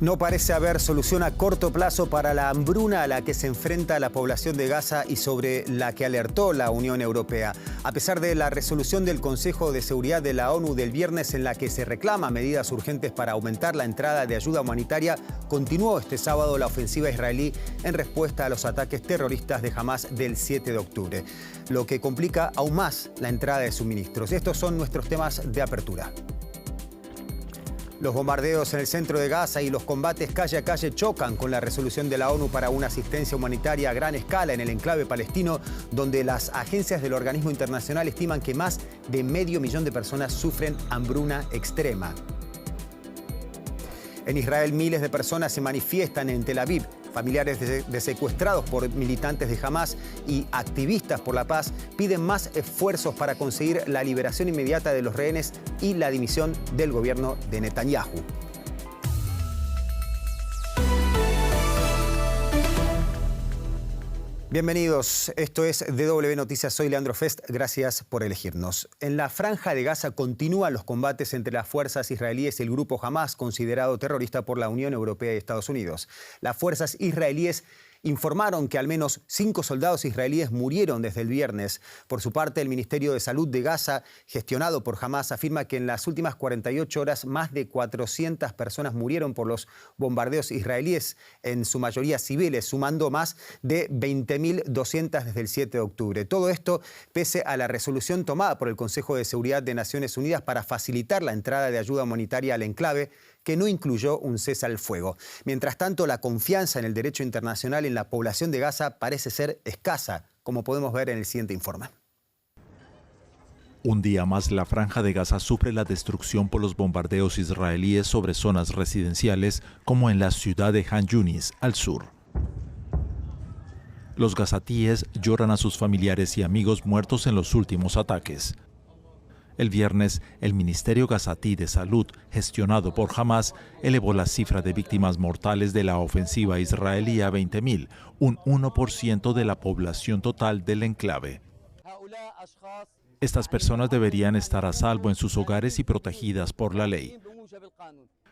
No parece haber solución a corto plazo para la hambruna a la que se enfrenta la población de Gaza y sobre la que alertó la Unión Europea. A pesar de la resolución del Consejo de Seguridad de la ONU del viernes en la que se reclama medidas urgentes para aumentar la entrada de ayuda humanitaria, continuó este sábado la ofensiva israelí en respuesta a los ataques terroristas de Hamás del 7 de octubre, lo que complica aún más la entrada de suministros. Estos son nuestros temas de apertura. Los bombardeos en el centro de Gaza y los combates calle a calle chocan con la resolución de la ONU para una asistencia humanitaria a gran escala en el enclave palestino, donde las agencias del organismo internacional estiman que más de 500.000 de personas sufren hambruna extrema. En Israel, miles de personas se manifiestan en Tel Aviv. Familiares de secuestrados por militantes de Hamás y activistas por la paz piden más esfuerzos para conseguir la liberación inmediata de los rehenes y la dimisión del gobierno de Netanyahu. Bienvenidos, esto es DW Noticias, soy Leandro Fest, gracias por elegirnos. En la Franja de Gaza continúan los combates entre las fuerzas israelíes y el grupo Hamás, considerado terrorista por la Unión Europea y Estados Unidos. Las fuerzas israelíes informaron que al menos 5 soldados israelíes murieron desde el viernes. Por su parte, el Ministerio de Salud de Gaza, gestionado por Hamás, afirma que en las últimas 48 horas más de 400 personas murieron por los bombardeos israelíes, en su mayoría civiles, sumando más de 20.200 desde el 7 de octubre. Todo esto pese a la resolución tomada por el Consejo de Seguridad de Naciones Unidas para facilitar la entrada de ayuda humanitaria al enclave, que no incluyó un cese al fuego. Mientras tanto, la confianza en el derecho internacional en la población de Gaza parece ser escasa, como podemos ver en el siguiente informe. Un día más, la Franja de Gaza sufre la destrucción por los bombardeos israelíes sobre zonas residenciales, como en la ciudad de Han Yunis, al sur. Los gazatíes lloran a sus familiares y amigos muertos en los últimos ataques. El viernes, el Ministerio Gazatí de Salud, gestionado por Hamás, elevó la cifra de víctimas mortales de la ofensiva israelí a 20.000, un 1% de la población total del enclave. Estas personas deberían estar a salvo en sus hogares y protegidas por la ley.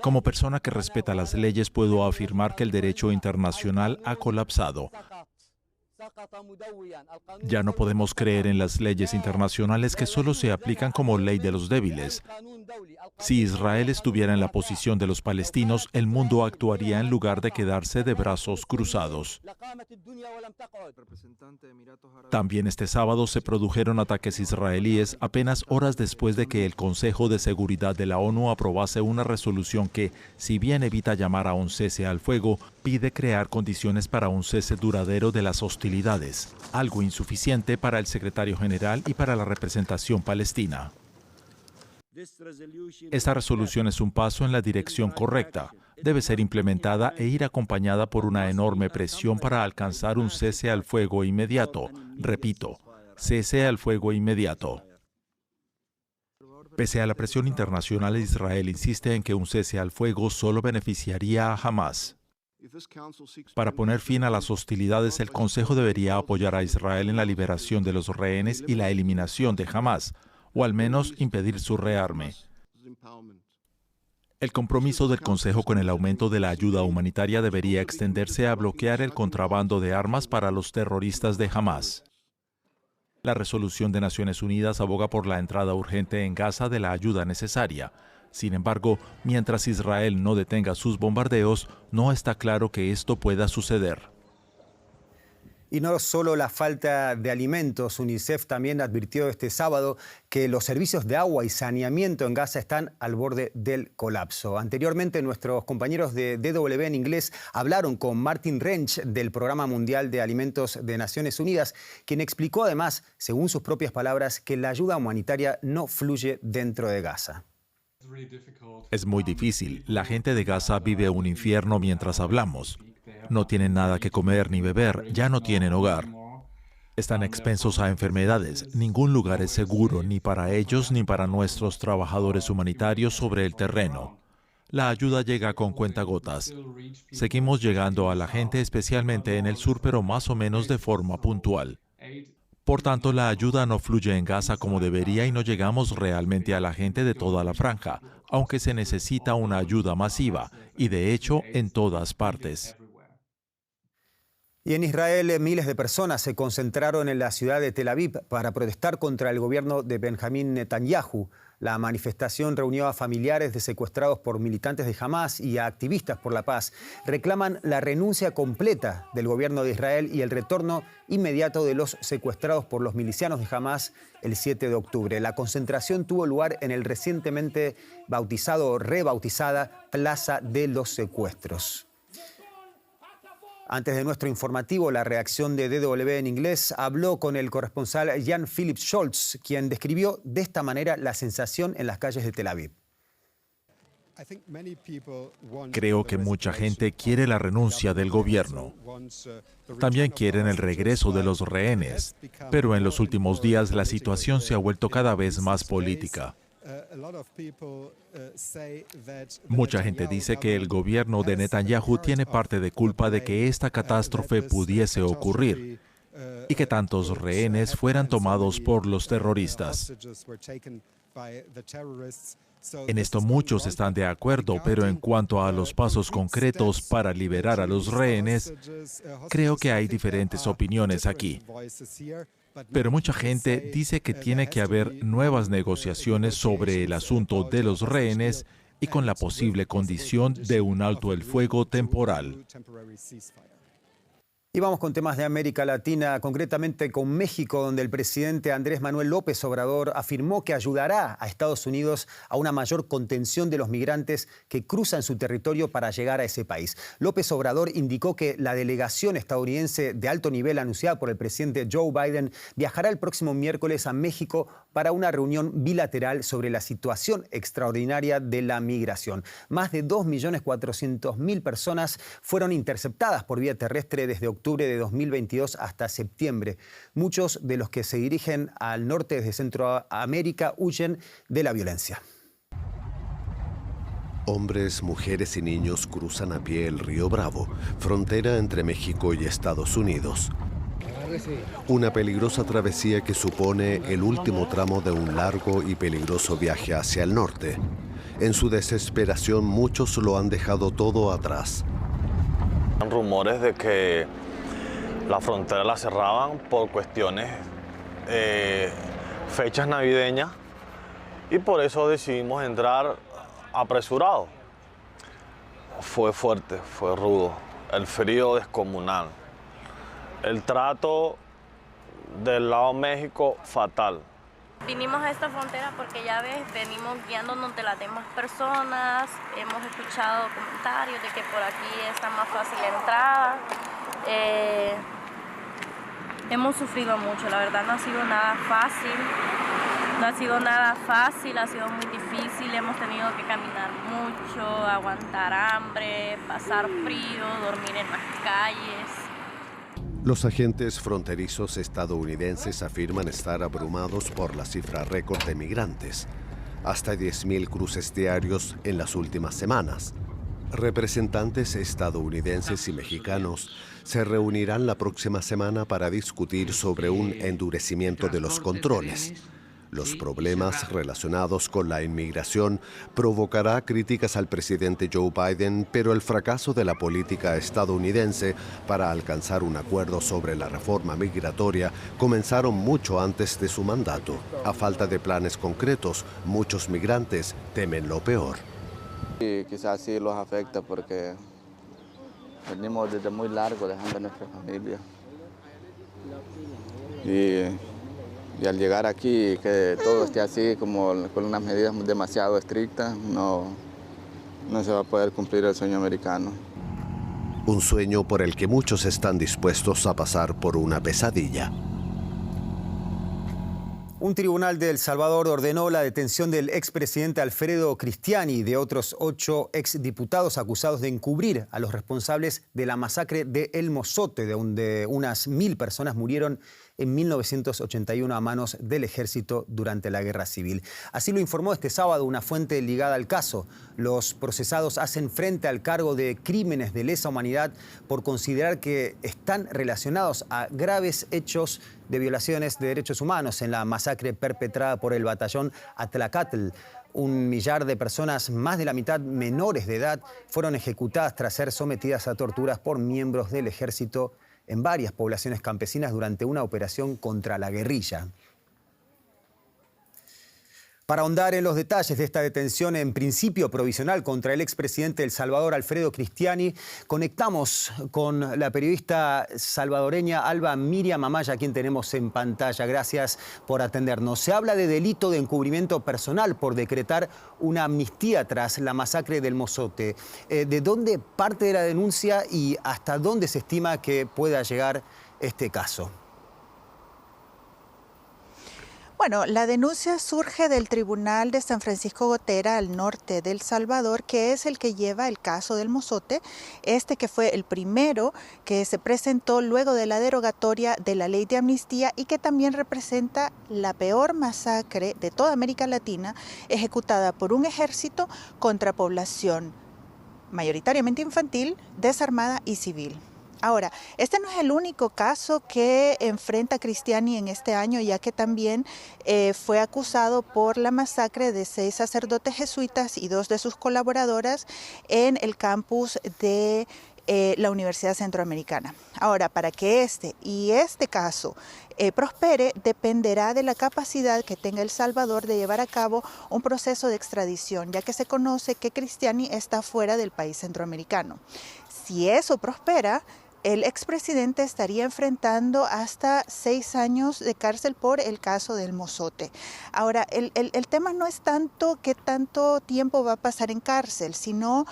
Como persona que respeta las leyes, puedo afirmar que el derecho internacional ha colapsado. Ya no podemos creer en las leyes internacionales que solo se aplican como ley de los débiles. Si Israel estuviera en la posición de los palestinos, el mundo actuaría en lugar de quedarse de brazos cruzados. También este sábado se produjeron ataques israelíes apenas horas después de que el Consejo de Seguridad de la ONU aprobase una resolución que, si bien evita llamar a un cese al fuego, pide crear condiciones para un cese duradero de las hostilidades, algo insuficiente para el secretario general y para la representación palestina. Esta resolución es un paso en la dirección correcta. Debe ser implementada e ir acompañada por una enorme presión para alcanzar un cese al fuego inmediato. Repito, cese al fuego inmediato. Pese a la presión internacional, Israel insiste en que un cese al fuego solo beneficiaría a Hamás. Para poner fin a las hostilidades, el Consejo debería apoyar a Israel en la liberación de los rehenes y la eliminación de Hamás, o al menos impedir su rearme. El compromiso del Consejo con el aumento de la ayuda humanitaria debería extenderse a bloquear el contrabando de armas para los terroristas de Hamás. La resolución de Naciones Unidas aboga por la entrada urgente en Gaza de la ayuda necesaria. Sin embargo, mientras Israel no detenga sus bombardeos, no está claro que esto pueda suceder. Y no solo la falta de alimentos, UNICEF también advirtió este sábado que los servicios de agua y saneamiento en Gaza están al borde del colapso. Anteriormente, nuestros compañeros de DW en inglés hablaron con Martin Rensch del Programa Mundial de Alimentos de Naciones Unidas, quien explicó además, según sus propias palabras, que la ayuda humanitaria no fluye dentro de Gaza. Es muy difícil. La gente de Gaza vive un infierno mientras hablamos. No tienen nada que comer ni beber, ya no tienen hogar. Están expensos a enfermedades. Ningún lugar es seguro ni para ellos ni para nuestros trabajadores humanitarios sobre el terreno. La ayuda llega con cuentagotas. Seguimos llegando a la gente, especialmente en el sur, pero más o menos de forma puntual. Por tanto, la ayuda no fluye en Gaza como debería y no llegamos realmente a la gente de toda la franja, aunque se necesita una ayuda masiva, y de hecho en todas partes. Y en Israel, miles de personas se concentraron en la ciudad de Tel Aviv para protestar contra el gobierno de Benjamín Netanyahu. La manifestación reunió a familiares de secuestrados por militantes de Hamás y a activistas por la paz. Reclaman la renuncia completa del gobierno de Israel y el retorno inmediato de los secuestrados por los milicianos de Hamás el 7 de octubre. La concentración tuvo lugar en el recientemente rebautizada Plaza de los Secuestros. Antes de nuestro informativo, la reacción de DW en inglés habló con el corresponsal Jan-Philipp Scholz, quien describió de esta manera la sensación en las calles de Tel Aviv. Creo que mucha gente quiere la renuncia del gobierno. También quieren el regreso de los rehenes, pero en los últimos días la situación se ha vuelto cada vez más política. Mucha gente dice que el gobierno de Netanyahu tiene parte de culpa de que esta catástrofe pudiese ocurrir y que tantos rehenes fueran tomados por los terroristas. En esto muchos están de acuerdo, pero en cuanto a los pasos concretos para liberar a los rehenes, creo que hay diferentes opiniones aquí. Pero mucha gente dice que tiene que haber nuevas negociaciones sobre el asunto de los rehenes y con la posible condición de un alto el fuego temporal. Y vamos con temas de América Latina, concretamente con México, donde el presidente Andrés Manuel López Obrador afirmó que ayudará a Estados Unidos a una mayor contención de los migrantes que cruzan su territorio para llegar a ese país. López Obrador indicó que la delegación estadounidense de alto nivel anunciada por el presidente Joe Biden viajará el próximo miércoles a México para una reunión bilateral sobre la situación extraordinaria de la migración. Más de 2.400.000 personas fueron interceptadas por vía terrestre desde octubre de 2022 hasta septiembre. Muchos de los que se dirigen al norte desde Centroamérica huyen de la violencia. Hombres, mujeres y niños cruzan a pie el río Bravo, frontera entre México y Estados Unidos. Una peligrosa travesía que supone el último tramo de un largo y peligroso viaje hacia el norte. En su desesperación, muchos lo han dejado todo atrás. Rumores de que la frontera la cerraban por cuestiones, fechas navideñas, y por eso decidimos entrar apresurado. Fue fuerte, fue rudo, el frío descomunal, el trato del lado México fatal. Vinimos a esta frontera porque ya ves, venimos guiándonos de las demás personas, hemos escuchado comentarios de que por aquí está más fácil la entrada. Hemos sufrido mucho, la verdad no ha sido nada fácil, ha sido muy difícil, hemos tenido que caminar mucho, aguantar hambre, pasar frío, dormir en las calles. Los agentes fronterizos estadounidenses afirman estar abrumados por la cifra récord de migrantes, hasta 10.000 cruces diarios en las últimas semanas. Representantes estadounidenses y mexicanos se reunirán la próxima semana para discutir sobre un endurecimiento de los controles. Los problemas relacionados con la inmigración provocará críticas al presidente Joe Biden, pero el fracaso de la política estadounidense para alcanzar un acuerdo sobre la reforma migratoria comenzaron mucho antes de su mandato. A falta de planes concretos, muchos migrantes temen lo peor. Y quizás sí los afecta porque venimos desde muy largo dejando a nuestra familia. Y al llegar aquí, que todo esté así, como con unas medidas demasiado estrictas, no se va a poder cumplir el sueño americano. Un sueño por el que muchos están dispuestos a pasar por una pesadilla. Un tribunal de El Salvador ordenó la detención del expresidente Alfredo Cristiani y de otros 8 exdiputados acusados de encubrir a los responsables de la masacre de El Mozote, donde unas 1.000 personas murieron en 1981 a manos del ejército durante la Guerra Civil. Así lo informó este sábado una fuente ligada al caso. Los procesados hacen frente al cargo de crímenes de lesa humanidad por considerar que están relacionados a graves hechos de violaciones de derechos humanos en la masacre perpetrada por el batallón Atlacatl, 1 millar de personas, más de la mitad menores de edad, fueron ejecutadas tras ser sometidas a torturas por miembros del ejército en varias poblaciones campesinas durante una operación contra la guerrilla. Para ahondar en los detalles de esta detención en principio provisional contra el expresidente de El Salvador, Alfredo Cristiani, conectamos con la periodista salvadoreña Alba Miriam Amaya, a quien tenemos en pantalla. Gracias por atendernos. Se habla de delito de encubrimiento personal por decretar una amnistía tras la masacre del Mozote. ¿De dónde parte de la denuncia y hasta dónde se estima que pueda llegar este caso? Bueno, la denuncia surge del Tribunal de San Francisco Gotera, al norte de El Salvador, que es el que lleva el caso del Mozote, que fue el primero que se presentó luego de la derogatoria de la ley de amnistía y que también representa la peor masacre de toda América Latina ejecutada por un ejército contra población mayoritariamente infantil, desarmada y civil. Ahora, este no es el único caso que enfrenta Cristiani en este año, ya que también fue acusado por la masacre de 6 sacerdotes jesuitas y 2 de sus colaboradoras en el campus de la Universidad Centroamericana. Ahora, para que este caso prospere, dependerá de la capacidad que tenga El Salvador de llevar a cabo un proceso de extradición, ya que se conoce que Cristiani está fuera del país centroamericano. Si eso prospera, el expresidente estaría enfrentando hasta 6 años de cárcel por el caso del Mozote. Ahora, el tema no es tanto qué tanto tiempo va a pasar en cárcel, sino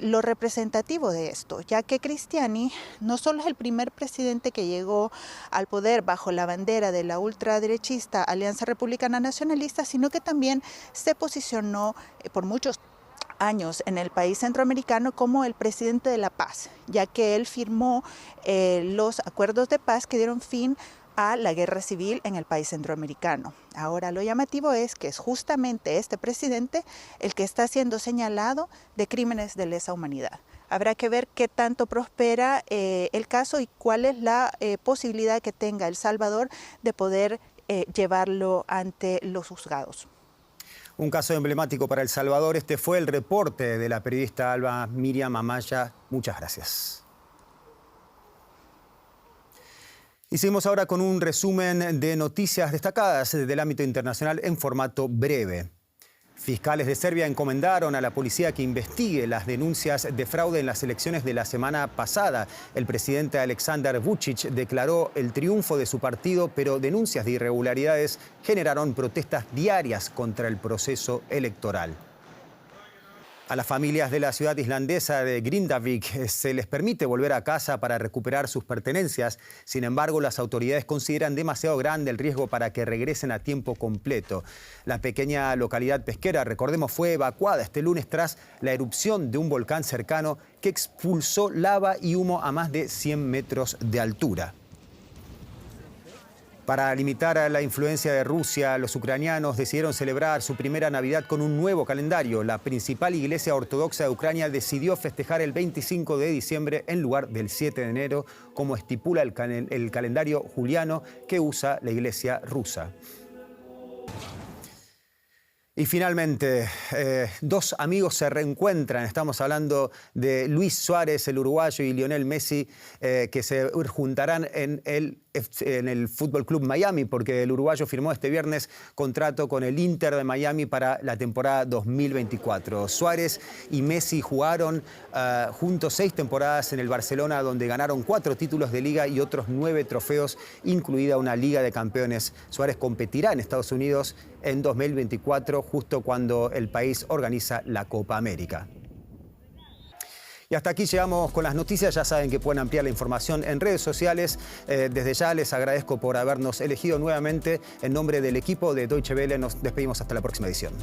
lo representativo de esto, ya que Cristiani no solo es el primer presidente que llegó al poder bajo la bandera de la ultraderechista Alianza Republicana Nacionalista, sino que también se posicionó por muchos años en el país centroamericano como el presidente de la paz, ya que él firmó los acuerdos de paz que dieron fin a la guerra civil en el país centroamericano. Ahora, lo llamativo es que es justamente este presidente el que está siendo señalado de crímenes de lesa humanidad. Habrá que ver qué tanto prospera el caso y cuál es la posibilidad que tenga El Salvador de poder llevarlo ante los juzgados. Un caso emblemático para El Salvador. Este fue el reporte de la periodista Alba Miriam Amaya. Muchas gracias. Y seguimos ahora con un resumen de noticias destacadas del ámbito internacional en formato breve. Fiscales de Serbia encomendaron a la policía que investigue las denuncias de fraude en las elecciones de la semana pasada. El presidente Aleksandar Vučić declaró el triunfo de su partido, pero denuncias de irregularidades generaron protestas diarias contra el proceso electoral. A las familias de la ciudad islandesa de Grindavik se les permite volver a casa para recuperar sus pertenencias. Sin embargo, las autoridades consideran demasiado grande el riesgo para que regresen a tiempo completo. La pequeña localidad pesquera, recordemos, fue evacuada este lunes tras la erupción de un volcán cercano que expulsó lava y humo a más de 100 metros de altura. Para limitar la influencia de Rusia, los ucranianos decidieron celebrar su primera Navidad con un nuevo calendario. La principal iglesia ortodoxa de Ucrania decidió festejar el 25 de diciembre en lugar del 7 de enero, como estipula el calendario juliano que usa la iglesia rusa. Y finalmente, 2 amigos se reencuentran. Estamos hablando de Luis Suárez, el uruguayo, y Lionel Messi, que se juntarán en el Fútbol Club Miami, porque el uruguayo firmó este viernes contrato con el Inter de Miami para la temporada 2024. Suárez y Messi jugaron juntos 6 temporadas en el Barcelona, donde ganaron 4 títulos de liga y otros 9 trofeos, incluida una Liga de Campeones. Suárez competirá en Estados Unidos en 2024, justo cuando el país organiza la Copa América. Y hasta aquí llegamos con las noticias. Ya saben que pueden ampliar la información en redes sociales. Desde ya les agradezco por habernos elegido nuevamente. En nombre del equipo de Deutsche Welle nos despedimos hasta la próxima edición.